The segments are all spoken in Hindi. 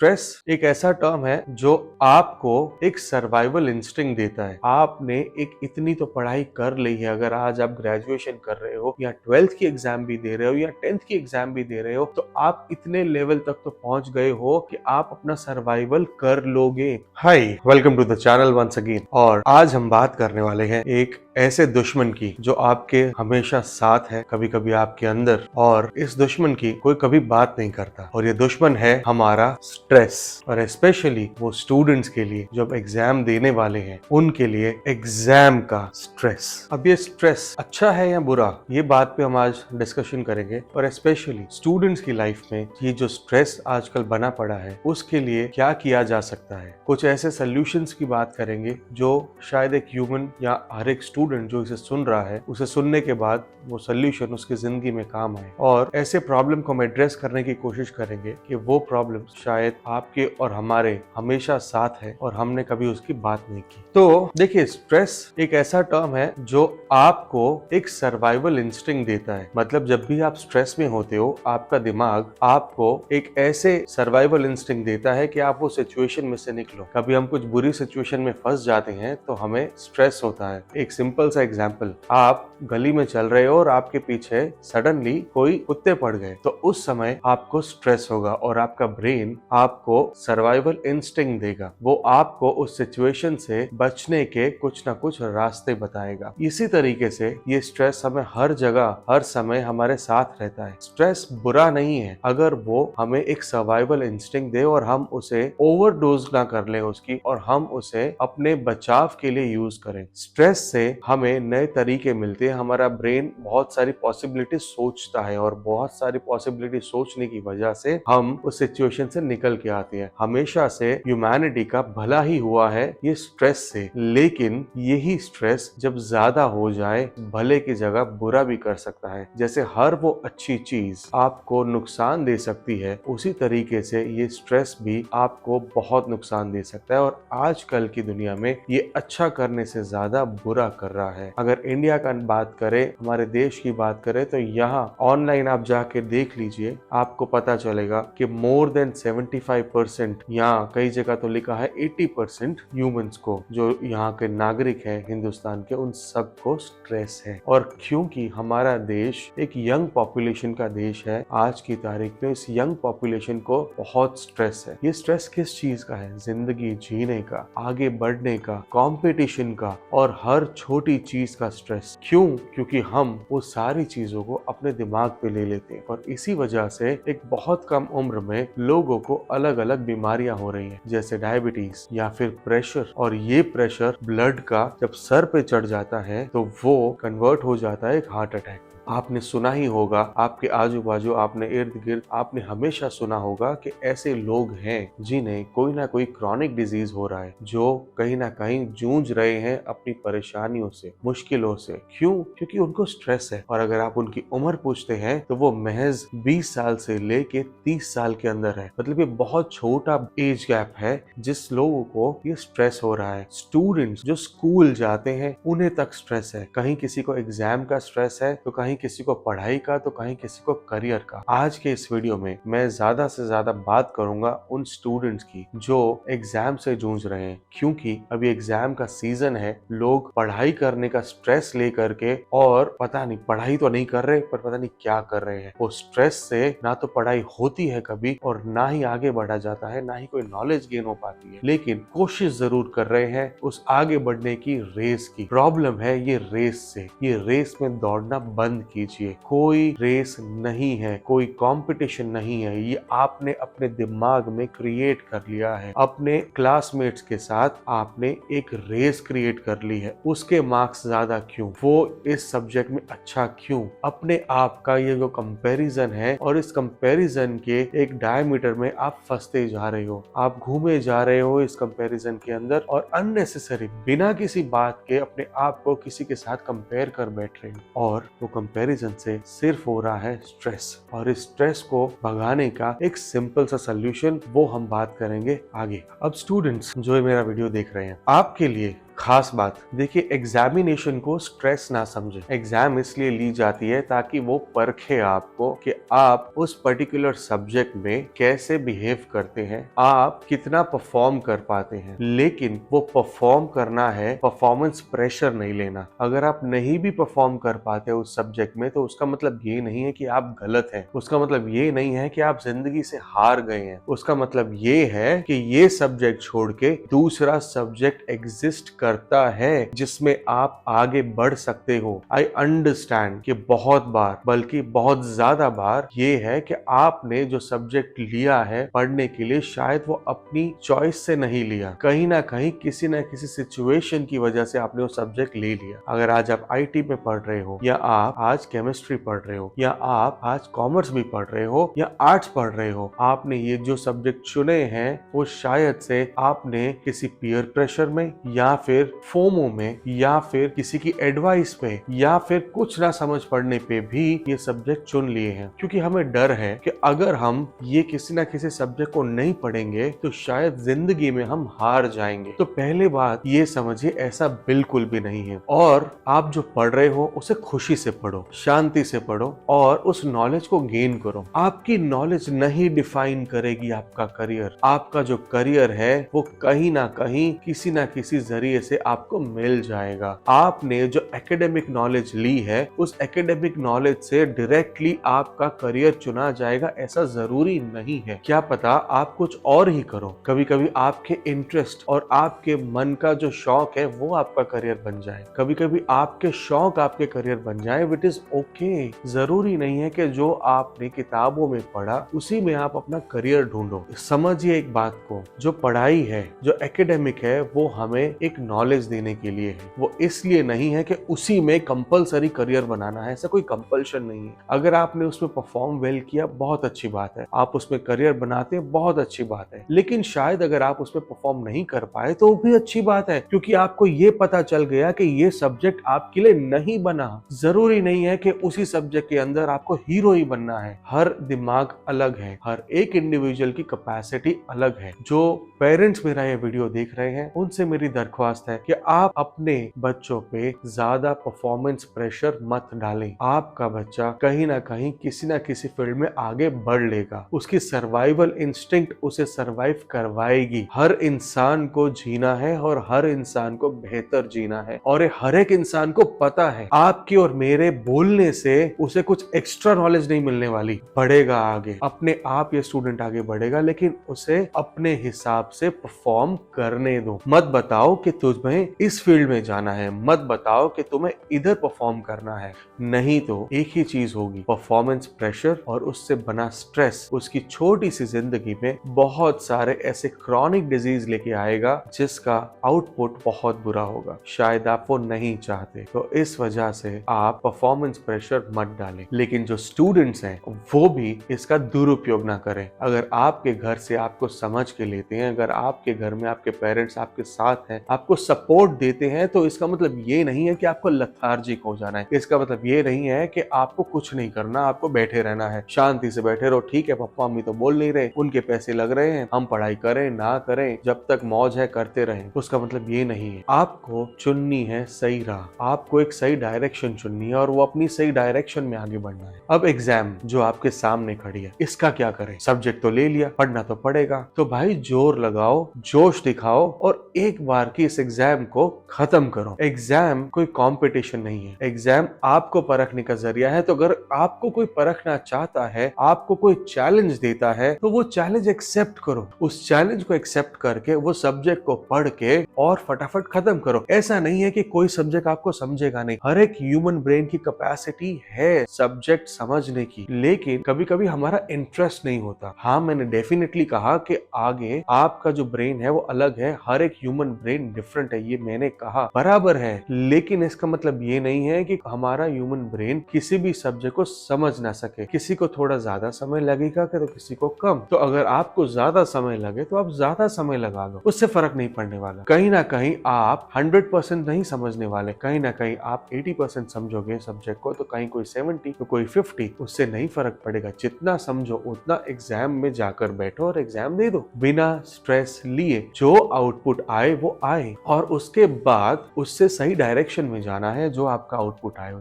स्ट्रेस एक ऐसा टर्म है जो आपको एक सर्वाइवल इंस्टिंक्ट देता है। आपने एक इतनी तो पढ़ाई कर ली है, अगर आज आप ग्रेजुएशन कर रहे हो या 12th की एग्जाम भी दे रहे हो या 10th की एग्जाम भी दे रहे हो, तो आप इतने लेवल तक तो पहुंच गए हो कि आप अपना सर्वाइवल कर लोगे। Hi, welcome to the channel once again. और आज हम बात करने वाले हैं एक ऐसे दुश्मन की जो आपके हमेशा साथ है, कभी कभी आपके अंदर, और इस दुश्मन की कोई कभी बात नहीं करता। और ये दुश्मन है हमारा स्ट्रेस। और स्पेशली वो स्टूडेंट्स के लिए जो अब एग्जाम देने वाले हैं, उनके लिए एग्जाम का स्ट्रेस। अब ये स्ट्रेस अच्छा है या बुरा, ये बात पे हम आज डिस्कशन करेंगे। और स्पेशली स्टूडेंट्स की लाइफ में ये जो स्ट्रेस आजकल बना पड़ा है, उसके लिए क्या किया जा सकता है। कुछ ऐसे सोल्यूशंस की बात करेंगे जो शायद एक ह्यूमन या हर एक स्टूडेंट जो इसे सुन रहा है, उसे सुनने के बाद वो सोल्यूशन उसकी जिंदगी में काम आए। और ऐसे प्रॉब्लम को हम एड्रेस करने की कोशिश करेंगे कि वो प्रॉब्लम शायद आपके और हमारे हमेशा साथ है और हमने कभी उसकी बात नहीं की। तो देखिए, स्ट्रेस एक ऐसा टर्म है जो आपको एक सर्वाइवल इंस्टिंक्ट देता है। मतलब जब भी आप स्ट्रेस में होते हो, आपका दिमाग आपको एक ऐसे सर्वाइवल इंस्टिंक्ट देता है कि आप वो सिचुएशन में से निकलो। कभी हम कुछ बुरी सिचुएशन में फंस जाते हैं तो हमें स्ट्रेस होता है। एक सिंपल सा एग्जांपल, आप गली में चल रहे हो और आपके पीछे सडनली कोई कुत्ते पड़ गए, तो उस समय आपको स्ट्रेस होगा और आपका ब्रेन आपको सर्वाइवल इंस्टिंक्ट देगा। वो आपको उस सिचुएशन से बचने के कुछ ना कुछ रास्ते बताएगा। इसी तरीके से ये स्ट्रेस हमें हर जगह हर समय हमारे साथ रहता है। स्ट्रेस बुरा नहीं है अगर वो हमें एक सर्वाइवल इंस्टिंक्ट दे और हम उसे ओवरडोज ना कर ले उसकी, और हम उसे अपने बचाव के लिए यूज करें। स्ट्रेस से हमें नए तरीके मिलते हैं। हमारा ब्रेन बहुत सारी पॉसिबिलिटी सोचता है और बहुत सारी पॉसिबिलिटी सोचने की वजह से हम उस सिचुएशन से निकल के आते हैं। हमेशा से ह्यूमैनिटी का भला ही हुआ है ये स्ट्रेस से, लेकिन यही स्ट्रेस जब ज्यादा हो जाए भले की जगह बुरा भी कर सकता है। जैसे हर वो अच्छी चीज आपको नुकसान दे सकती है, उसी तरीके से ये स्ट्रेस भी आपको बहुत नुकसान दे सकता है। और आजकल की दुनिया में ये अच्छा करने से ज्यादा बुरा कर रहा है। अगर इंडिया का बात करें, हमारे देश की बात करें, तो यहाँ ऑनलाइन आप जाके देख लीजिए, आपको पता चलेगा कि मोर देन 75%, यहाँ कई जगह तो लिखा है 80% ह्यूमंस को, जो यहाँ के नागरिक हैं हिंदुस्तान के, उन सबको स्ट्रेस है। और क्योंकि हमारा देश एक यंग पॉपुलेशन का देश है, आज की तारीख में इस यंग पॉपुलेशन को बहुत स्ट्रेस है। ये स्ट्रेस किस चीज का है? जिंदगी जीने का, आगे बढ़ने का, कंपटीशन का, और हर छोटी चीज का स्ट्रेस। क्यों? क्योंकि हम वो सारी चीजों को अपने दिमाग पे ले लेते हैं, और इसी वजह से एक बहुत कम उम्र में लोगों को अलग अलग बीमारियां हो रही हैं, जैसे डायबिटीज या फिर प्रेशर। और ये प्रेशर ब्लड का जब सर पे चढ़ जाता है तो वो कन्वर्ट हो जाता है एक हार्ट अटैक। आपने सुना ही होगा, आपके आजू बाजू, आपने इर्द गिर्द, आपने हमेशा सुना होगा कि ऐसे लोग हैं जिन्हें कोई ना कोई क्रॉनिक डिजीज हो रहा है, जो कहीं ना कहीं जूझ रहे हैं अपनी परेशानियों से, मुश्किलों से। क्यों? क्योंकि उनको स्ट्रेस है। और अगर आप उनकी उम्र पूछते हैं तो वो महज 20 साल से लेके 30 साल के अंदर है। मतलब ये बहुत छोटा एज गैप है जिस लोगों को ये स्ट्रेस हो रहा है। स्टूडेंट्स जो स्कूल जाते हैं उन्हें तक स्ट्रेस है। कहीं किसी को एग्जाम का स्ट्रेस है, तो कहीं किसी को पढ़ाई का, तो कहीं किसी को करियर का। आज के इस वीडियो में मैं ज्यादा से ज्यादा बात करूंगा उन स्टूडेंट्स की जो एग्जाम से जूझ रहे हैं, क्योंकि अभी एग्जाम का सीजन है। लोग पढ़ाई करने का स्ट्रेस लेकर के, और पता नहीं, पढ़ाई तो नहीं कर रहे पर पता नहीं क्या कर रहे हैं। वो स्ट्रेस से ना तो पढ़ाई होती है कभी, और ना ही आगे बढ़ा जाता है, ना ही कोई नॉलेज गेन हो पाती है। लेकिन कोशिश जरूर कर रहे हैं उस आगे बढ़ने की, रेस की। प्रॉब्लम है ये रेस से। ये रेस में दौड़ना बंद कीजिए। कोई रेस नहीं है, कोई कंपटीशन नहीं है, ये आपने अपने दिमाग में क्रिएट कर लिया है। अपने क्लासमेट्स के साथ आपने एक रेस क्रिएट कर ली है। उसके मार्क्स ज्यादा क्यों, वो इस सब्जेक्ट में अच्छा क्यों, अपने आप का ये जो कंपैरिजन है, और इस कंपैरिजन के एक डायमीटर में आप फंसते जा रहे हो। आप घूमे जा रहे हो इस कंपैरिजन के अंदर, और अननेसेसरी, बिना किसी बात के अपने आप को किसी के साथ कंपेयर कर बैठ रहे हो। और वो कंपैरिजन से सिर्फ हो रहा है स्ट्रेस। और इस स्ट्रेस को भगाने का एक सिंपल सा सॉल्यूशन, वो हम बात करेंगे आगे। अब स्टूडेंट्स जो मेरा वीडियो देख रहे हैं, आपके लिए खास बात देखिए, एग्जामिनेशन को स्ट्रेस ना समझे। एग्जाम इसलिए ली जाती है ताकि वो परखे आपको कि आप उस पर्टिकुलर सब्जेक्ट में कैसे बिहेव करते हैं, आप कितना परफॉर्म कर पाते हैं। लेकिन वो परफॉर्म करना है, परफॉर्मेंस प्रेशर नहीं लेना। अगर आप नहीं भी परफॉर्म कर पाते उस सब्जेक्ट में तो उसका मतलब ये नहीं है कि आप गलत हैं, उसका मतलब ये नहीं है कि आप जिंदगी से हार गए हैं। उसका मतलब ये है कि ये सब्जेक्ट छोड़ के दूसरा सब्जेक्ट एग्जिस्ट करता है जिसमें आप आगे बढ़ सकते हो। आई अंडरस्टैंड कि बहुत बार, बल्कि बहुत ज्यादा बार ये है कि आपने जो सब्जेक्ट लिया है पढ़ने के लिए शायद वो अपनी चॉइस से नहीं लिया, कहीं ना कहीं किसी ना किसी सिचुएशन की वजह से आपने वो सब्जेक्ट ले लिया। अगर आज आप आईटी में पढ़ रहे हो, या आप आज केमिस्ट्री पढ़ रहे हो, या आप आज कॉमर्स भी पढ़ रहे हो, या आर्ट्स पढ़ रहे हो, आपने ये जो सब्जेक्ट चुने हैं वो शायद से आपने किसी पीयर प्रेशर में, या फिर फोमो में, या फिर किसी की एडवाइस पे, या फिर कुछ ना समझ पड़ने पे भी ये सब्जेक्ट चुन लिए हैं। क्योंकि हमें डर है कि अगर हम ये किसी ना किसी सब्जेक्ट को नहीं पढ़ेंगे तो शायद जिंदगी में हम हार जाएंगे। तो पहले बात ये समझिए, ऐसा बिल्कुल भी नहीं है। और आप जो पढ़ रहे हो उसे खुशी से पढ़ो, शांति से पढ़ो और उस नॉलेज को गेन करो। आपकी नॉलेज नहीं डिफाइन करेगी आपका करियर। आपका जो करियर है वो कहीं ना कहीं किसी ना किसी जरिए से आपको मिल जाएगा। आपने जो एकेडमिक नॉलेज ली है उस एकेडमिक नॉलेज से डायरेक्टली आपका करियर चुना जाएगा ऐसा जरूरी नहीं है। क्या पता आप कुछ और ही करो। कभी कभी आपके इंटरेस्ट और आपके मन का जो शौक है वो आपका करियर बन जाए। कभी कभी आपके शौक आपके करियर बन जाए। It is okay. जरूरी नहीं है कि जो आपने किताबों में पढ़ा उसी में आप अपना करियर ढूंढो। समझिए एक बात को, जो पढ़ाई है, जो एकेडमिक है, वो हमें एक नॉलेज देने के लिए है। वो इसलिए नहीं है कि उसी में कंपलसरी करियर बनाना है। ऐसा कोई कंपल्शन नहीं है। अगर आपने उसमें परफॉर्म वेल किया बहुत अच्छी बात है, आप उसमें करियर बनाते हैं बहुत अच्छी बात है। लेकिन शायद अगर आप उसमें परफॉर्म नहीं कर पाए तो भी अच्छी बात है, क्योंकि आपको ये पता चल गया कि ये सब्जेक्ट आपके लिए नहीं बना। जरूरी नहीं है कि उसी सब्जेक्ट के अंदर आपको हीरो ही बनना है। हर दिमाग अलग है, हर एक इंडिविजुअल की कैपेसिटी अलग है। जो पेरेंट्स मेरा ये वीडियो देख रहे हैं उनसे मेरी दरख्वास्त है कि आप अपने बच्चों पे ज्यादा परफॉर्मेंस प्रेशर मत डालें। आपका बच्चा कहीं ना कहीं किसी ना किसी फील्ड में आगे बढ़ लेगा। उसकी सर्वाइवल इंस्टिंक्ट उसे सर्वाइव करवाएगी। हर इंसान को जीना है और हर इंसान को बेहतर जीना है, और ये हर एक इंसान को पता है। आपके और मेरे बोलने से उसे कुछ एक्स्ट्रा नॉलेज नहीं मिलने वाली। बढ़ेगा आगे, अपने आप ये स्टूडेंट आगे बढ़ेगा, लेकिन उसे अपने हिसाब से परफॉर्म करने दो। मत बताओ कि तुम्हें इस फील्ड में जाना है, मत बताओ कि तुम्हें इधर परफॉर्म करना है। नहीं तो एक ही चीज होगी, परफॉर्मेंस प्रेशर और उससे बना स्ट्रेस उसकी छोटी सी जिंदगी में बहुत सारे ऐसे क्रॉनिक डिजीज लेके आएगा जिसका आउटपुट बहुत बुरा होगा। शायद आप वो नहीं चाहते। तो इस वजह से आप परफॉर्मेंस प्रेशर मत डालें। लेकिन जो स्टूडेंट्स हैं वो भी इसका दुरुपयोग ना करें। अगर आपके घर से आपको समझ के लेते हैं, अगर आपके घर में आपके पेरेंट्स आपके साथ हैं, आपको सपोर्ट देते हैं, तो इसका मतलब ये नहीं है कि आपको लथार्जिक हो जाना है। इसका मतलब ये नहीं है कि आपको कुछ नहीं करना, आपको बैठे रहना है, शांति से बैठे रहो। ठीक है, पापा मम्मी तो बोल नहीं रहे, उनके पैसे लग रहे हैं, हम पढ़ाई करें ना करें, जब तक मौज है करते रहें। उसका मतलब ये नहीं है। आपको चुननी है सही राह, आपको एक सही डायरेक्शन चुननी है और वो अपनी सही डायरेक्शन में आगे बढ़ना है। अब एग्जाम जो आपके सामने खड़ी है, इसका क्या करें? सब्जेक्ट तो ले लिया, पढ़ना तो पड़ेगा। तो भाई जोर लगाओ, जोश दिखाओ और एक बार की इस एग्जाम को खत्म करो। एग्जाम कोई कंपटीशन नहीं है, एग्जाम आपको परखने का जरिया है। तो अगर आपको कोई परखना चाहता है, आपको कोई चैलेंज देता है, तो वो चैलेंज एक्सेप्ट करो। उस चैलेंज को एक्सेप्ट करके वो सब्जेक्ट को पढ़ के और फटाफट खत्म करो। ऐसा नहीं है कि कोई सब्जेक्ट आपको समझेगा नहीं। हर एक ह्यूमन ब्रेन की कैपेसिटी है सब्जेक्ट समझने की, लेकिन कभी कभी हमारा इंटरेस्ट नहीं होता। हाँ, मैंने डेफिनेटली कहा कि आगे आपका जो ब्रेन है वो अलग है, हर एक ह्यूमन ब्रेन डिफरेंट है, ये मैंने कहा बराबर है। लेकिन इसका मतलब ये नहीं है कि हमारा ह्यूमन ब्रेन किसी भी सब्जेक्ट को समझ ना सके। किसी को थोड़ा ज्यादा समय लगेगा तो किसी को कम। तो अगर आपको ज्यादा समय लगे तो आप ज्यादा समय लगा लो, उससे फर्क नहीं पड़ने वाला। कहीं ना कहीं आप 100% नहीं समझने वाले, कहीं ना कहीं आप 80% समझोगे सब्जेक्ट को, तो कहीं कोई 70 तो कोई 50, उससे नहीं फर्क पड़ेगा। जितना समझो उतना एग्जाम में जाकर बैठो और एग्जाम दे दो बिना स्ट्रेस लिए। जो आउटपुट आए वो आए, और उसके बाद उससे सही डायरेक्शन में जाना है जो आपका आउटपुट आए।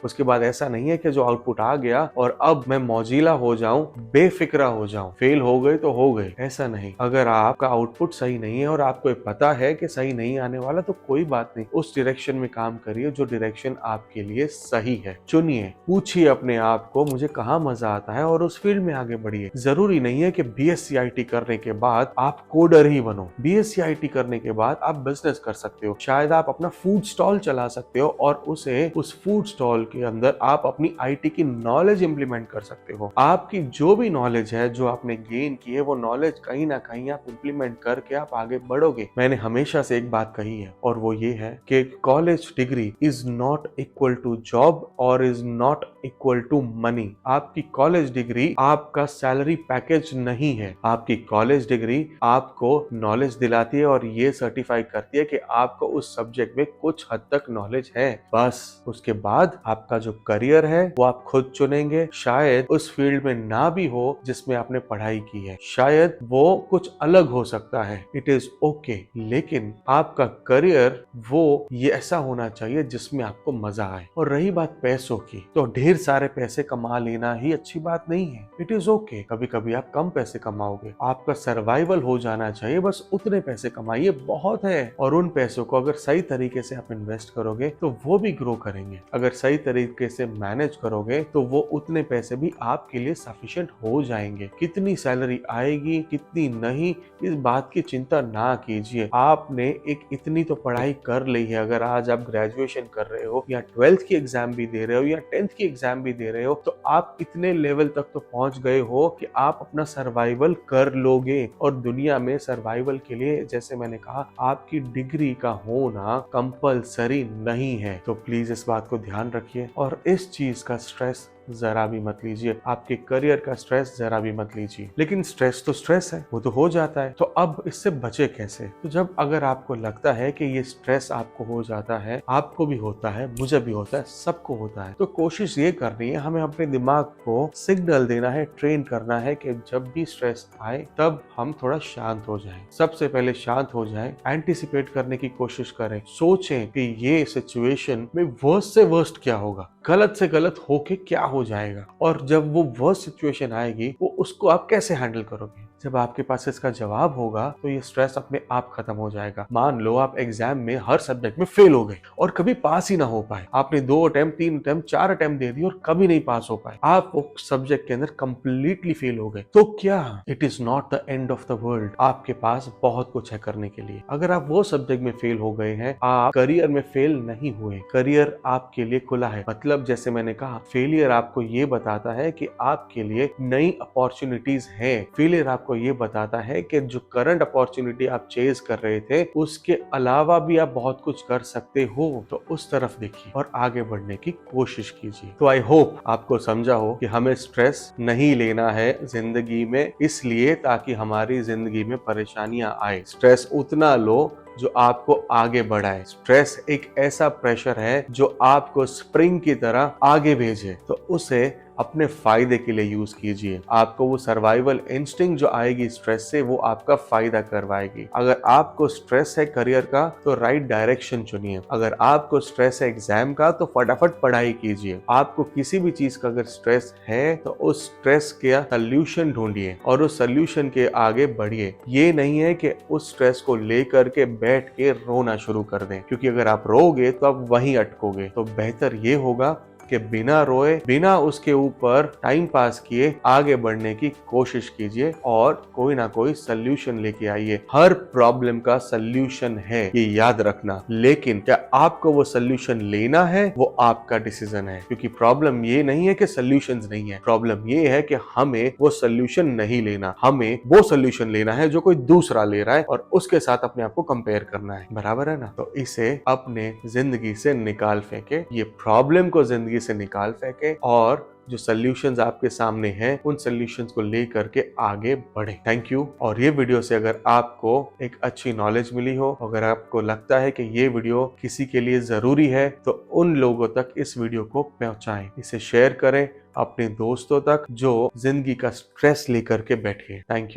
उसके बाद ऐसा नहीं है कि जो आउटपुट आ गया और अब मैं मौजिला हो जाऊं, बेफिक्रा हो जाऊं, फेल हो गए तो हो गए, ऐसा नहीं। अगर आपका आउटपुट सही नहीं है और आपको पता है कि सही नहीं आने वाला तो कोई बात नहीं, उस डायरेक्शन में काम करिए जो डायरेक्शन आपके लिए सही है। चुनिए, पूछिए अपने आप को मुझे कहाँ मजा आता है और उस फील्ड में आगे बढ़िए। जरूरी नहीं है कि बीएससी आईटी करने के बाद आप कोडर ही बनो। बीएससी आईटी करने के बाद आप बिजनेस कर सकते हो, शायद आप अपना फूड स्टॉल चला सकते हो और उस फूड स्टॉल के अंदर आप अपनी आईटी की नॉलेज इंप्लीमेंट कर सकते हो। आपकी जो भी नॉलेज है, जो आपने गेन की है, वो नॉलेज कहीं ना कहीं आप इंप्लीमेंट करके आप आगे बढ़ोगे। मैंने हमेशा से एक बात कही है और वो ये है कि college degree is not equal to job और is not equal to money. आपकी कॉलेज डिग्री आपका सैलरी पैकेज नहीं है। आपकी कॉलेज डिग्री आपको नॉलेज दिलाती है और ये सर्टिफाई करती है कि आपको उस सब्जेक्ट में कुछ हद तक नॉलेज है। बस उसके बाद आपका जो करियर है वो आप खुद चुनेंगे। शायद उस फील्ड में ना भी हो जिसमें आपने पढ़ाई की है, शायद वो कुछ अलग हो सकता है, इट इज ओके। लेकिन आपका करियर वो ये ऐसा होना चाहिए जिसमें आपको मजा आए। और रही बात पैसों की, तो ढेर सारे पैसे कमा लेना ही अच्छी बात नहीं है, इट इज ओके। कभी कभी आप कम पैसे कमाओगे, आपका सर्वाइवल हो जाना चाहिए, बस उतने पैसे कमाइए, बहुत है। और उन पैसों को अगर सही तरीके से आप इन्वेस्ट करोगे तो वो भी ग्रो करेंगे। अगर सही तरीके से मैनेज करोगे तो वो उतने पैसे भी आपके लिए सफिशिएंट हो जाएंगे। कितनी सैलरी आएगी कितनी नहीं, इस बात की चिंता ना कीजिए। आपने एक इतनी तो पढ़ाई कर ली है, अगर आज आप ग्रेजुएशन कर रहे हो या 12th की एग्जाम भी दे रहे हो या 10th की एग्जाम भी दे रहे हो, तो आप इतने लेवल तक तो पहुंच गए हो कि आप अपना सर्वाइवल कर लोगे। और दुनिया में सर्वाइवल के लिए, जैसे मैंने कहा, आपकी डिग्री का होना कंपलसरी नहीं है। तो प्लीज इस बात को ध्यान रखिए और इस चीज का स्ट्रेस जरा भी मत लीजिए। आपके करियर का स्ट्रेस जरा भी मत लीजिए। लेकिन स्ट्रेस तो स्ट्रेस है, वो तो हो जाता है। तो अब इससे बचे कैसे? तो जब अगर आपको लगता है कि ये स्ट्रेस आपको हो जाता है, आपको भी होता है, मुझे भी होता है, सबको होता है, तो कोशिश ये करनी है, हमें अपने दिमाग को सिग्नल देना है, ट्रेन करना है कि जब भी स्ट्रेस आए तब हम थोड़ा शांत हो जाएं। सबसे पहले शांत हो जाएं, एंटिसिपेट करने की कोशिश करें, सोचें कि ये सिचुएशन में वर्स्ट से वर्स्ट क्या होगा, गलत से गलत होके क्या हो जाएगा, और जब वो वर्स्ट सिचुएशन आएगी वो उसको आप कैसे हैंडल करोगे। जब आपके पास इसका जवाब होगा तो ये स्ट्रेस अपने आप खत्म हो जाएगा। मान लो आप एग्जाम में हर सब्जेक्ट में फेल हो गए और कभी पास ही ना हो पाए, आपने 2 अटेम्प्ट 3 अटेम्प्ट 4 अटेम्प्ट दे दिए और कभी नहीं पास हो पाए, आप वो सब्जेक्ट के अंदर कंप्लीटली फेल हो गए, तो क्या, it is not the end of the world. आपके पास बहुत कुछ है करने के लिए। अगर आप वो सब्जेक्ट में फेल हो गए हैं, आप करियर में फेल नहीं हुए, करियर आपके लिए खुला है। मतलब जैसे मैंने कहा, फेलियर आपको ये बताता है कि आपके लिए नई अपॉर्चुनिटीज हैं। फेलियर आपको ये बताता है कि जो करंट अपॉर्चुनिटी आप चेज कर रहे थे उसके अलावा भी आप बहुत कुछ कर सकते हो। तो उस तरफ देखिए और आगे बढ़ने की कोशिश कीजिए। तो आई होप आपको समझा हो कि हमें स्ट्रेस नहीं लेना है जिंदगी में, इसलिए ताकि हमारी जिंदगी में परेशानियां आए। स्ट्रेस उतना लो जो आपको आगे बढ़ाए। स्ट्रेस एक ऐसा प्रेशर है जो आपको स्प्रिंग की तरह आगे भेजे, तो उसे अपने फायदे के लिए यूज कीजिए। आपको वो सर्वाइवल इंस्टिंक्ट जो आएगी स्ट्रेस से, वो आपका फायदा करवाएगी। अगर आपको स्ट्रेस है करियर का तो राइट डायरेक्शन चुनिए। अगर आपको स्ट्रेस है एग्जाम का तो फटाफट पढ़ाई कीजिए। आपको किसी भी चीज का अगर स्ट्रेस है तो उस स्ट्रेस का सोल्यूशन ढूंढिए और उस सोल्यूशन के आगे बढ़िए। ये नहीं है कि उस स्ट्रेस को लेकर के बैठ के रोना शुरू कर दें, क्योंकि अगर आप रोगे तो आप वहीं अटकोगे। तो बेहतर ये होगा कि बिना रोए, बिना उसके ऊपर टाइम पास किए आगे बढ़ने की कोशिश कीजिए और कोई ना कोई सल्यूशन लेके आइए। हर प्रॉब्लम का सल्यूशन है, ये याद रखना। लेकिन क्या आपको वो सल्यूशन लेना है, वो आपका डिसीजन है। क्योंकि प्रॉब्लम ये नहीं है कि सल्यूशंस नहीं है, प्रॉब्लम ये है कि हमें वो सल्यूशन नहीं लेना, हमें वो सल्यूशन लेना है जो कोई दूसरा ले रहा है और उसके साथ अपने आप को कंपेयर करना है। बराबर है ना? तो इसे अपने जिंदगी से निकाल फेंके, ये प्रॉब्लम को जिंदगी से निकाल फेंके और जो सॉल्यूशंस आपके सामने हैं उन सॉल्यूशंस को लेकर के आगे बढ़े। Thank you. और ये वीडियो से अगर आपको एक अच्छी नॉलेज मिली हो, अगर आपको लगता है कि ये वीडियो किसी के लिए जरूरी है, तो उन लोगों तक इस वीडियो को पहुंचाएं, इसे शेयर करें अपने दोस्तों तक जो जिंदगी का स्ट्रेस लेकर के बैठे। Thank you.